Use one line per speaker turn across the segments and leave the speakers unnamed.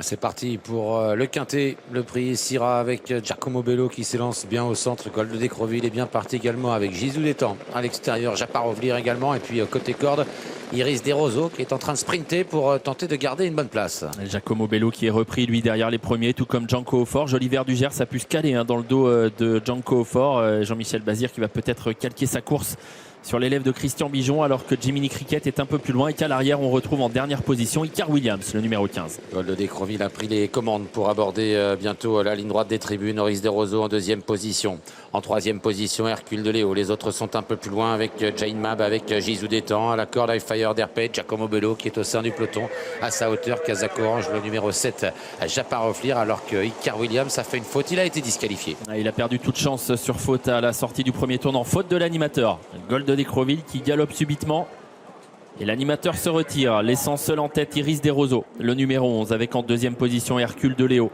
C'est parti pour le quintet, le prix Syrah avec Giacomo Bello qui s'élance bien au centre. Gold de Décreville est bien parti également avec Gisou d'Étang à l'extérieur. Japarovlir également. Et puis côté corde, Iris Desroseaux qui est en train de sprinter pour tenter de garder une bonne place.
Giacomo Bello qui est repris lui derrière les premiers, tout comme Janko Aufort. Joliver du Gers a pu se caler dans le dos de Janko Aufort. Jean-Michel Bazir qui va peut-être calquer sa course sur l'élève de Christian Bijon, alors que Jiminy Cricket est un peu plus loin et qu'à l'arrière on retrouve en dernière position Icar Williams, le numéro 15.
Gold de Décreville a pris les commandes pour aborder bientôt la ligne droite des tribunes. Iris Desroseaux en deuxième position. En troisième position, Hercule de Léo. Les autres sont un peu plus loin avec Jane Mab, avec Gisou d'Étang. À la corde, High Fire d'Herpet, Giacomo Bello qui est au sein du peloton. À sa hauteur, Kazakh Orange, le numéro 7, Japarovlir, alors que Icar Williams a fait une faute. Il a été disqualifié.
Il a perdu toute chance sur faute à la sortie du premier tournant. Faute de l'animateur. Gold de Décreville qui galope subitement. Et l'animateur se retire, laissant seul en tête Iris Desroseaux, le numéro 11, avec en deuxième position Hercule de Léo.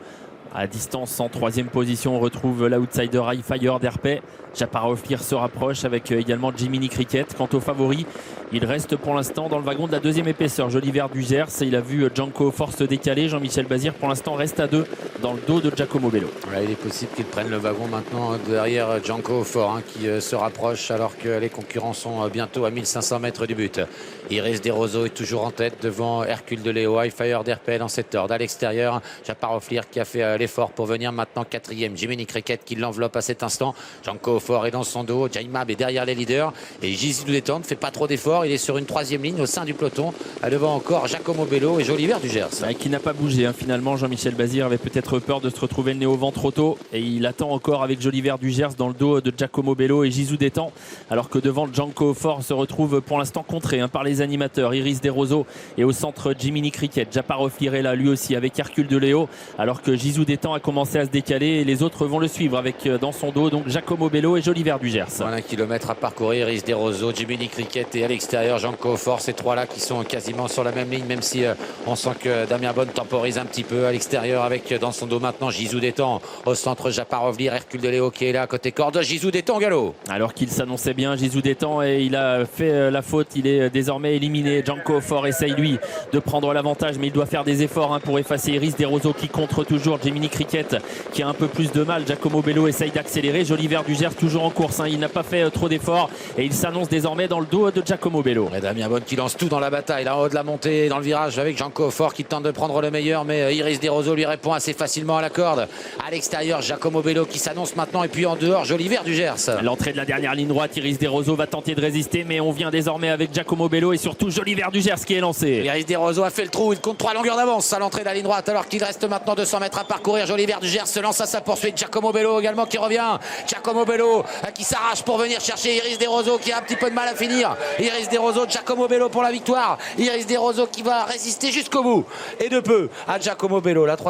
À distance, en troisième position, on retrouve l'outsider High Fire d'Herpet. Japarovlir se rapproche avec également Jiminy Cricket. Quant aux favoris, il reste pour l'instant dans le wagon de la deuxième épaisseur. Joliver du Gers, il a vu Janko Aufort se décaler. Jean-Michel Bazir, pour l'instant, reste à 2 dans le dos de Giacomo Bello.
Ouais, il est possible qu'il prenne le wagon maintenant derrière Janko Aufort qui se rapproche alors que les concurrents sont bientôt à 1500 mètres du but. Iris Desroseaux est toujours en tête devant Hercule de Léo. High Fire d'Herpet dans cet ordre. À l'extérieur, Japarovlir qui a fait l'effort pour venir maintenant quatrième. Jiminy Cricket qui l'enveloppe à cet instant. Janko Aufort est dans son dos. Jaimab est derrière les leaders. Et Gisou d'Étang ne fait pas trop d'efforts. Il est sur une troisième ligne au sein du peloton. Devant encore Giacomo Bello et Joliver du Gers.
Qui n'a pas bougé. Finalement, Jean-Michel Bazir avait peut-être peur de se retrouver le nez au vent trop tôt. Et il attend encore avec Joliver du Gers dans le dos de Giacomo Bello et Gisou d'Étang. Alors que devant Janko Aufort se retrouve pour l'instant contré par les animateurs. Iris Desroseaux et au centre Jiminy Cricket. Japarovlir est là lui aussi avec Hercule de Léo. Alors que Gisou d'Étang a commencé à se décaler et les autres vont le suivre avec dans son dos donc Giacomo Bello et Joliver du Gers.
Voilà, 1 kilomètre à parcourir. Iris Desroseaux, Jiminy Cricket et à l'extérieur Janko Aufort. Ces trois-là qui sont quasiment sur la même ligne, même si on sent que Damien Bonne temporise un petit peu à l'extérieur avec dans son dos maintenant Gisou d'Étang. Au centre Japarovlir, Hercule de Léo qui est là côté corde. Gisou d'Étang galop.
Alors qu'il s'annonçait bien Gisou d'Étang et il a fait la faute, il est désormais éliminé. Janko Aufort essaye lui de prendre l'avantage mais il doit faire des efforts pour effacer Iris Desroseaux qui contre toujours Jiminy Cricket qui a un peu plus de mal. Giacomo Bello essaye d'accélérer. Joliver du Gers toujours en course. Il n'a pas fait trop d'efforts et il s'annonce désormais dans le dos de Giacomo Bello.
Et Damien Bonne qui lance tout dans la bataille, là en haut de la montée, dans le virage avec Janko Aufort qui tente de prendre le meilleur, mais Iris Desroseaux lui répond assez facilement à la corde. À l'extérieur, Giacomo Bello qui s'annonce maintenant et puis en dehors, Joliver du Gers.
À l'entrée de la dernière ligne droite, Iris Desroseaux va tenter de résister, mais on vient désormais avec Giacomo Bello et surtout Joliver du Gers qui est lancé.
Iris Desroseaux a fait le trou, il compte 3 longueurs d'avance à l'entrée de la ligne droite alors qu'il reste maintenant 200 mètres à parcourir. Joliver du Gers se lance à sa poursuite. Giacomo Bello également qui revient. Giacomo Bello qui s'arrache pour venir chercher Iris Desroseaux qui a un petit peu de mal à finir. Iris Desroseaux, Giacomo Bello pour la victoire. Iris Desroseaux qui va résister jusqu'au bout et de peu à Giacomo Bello. La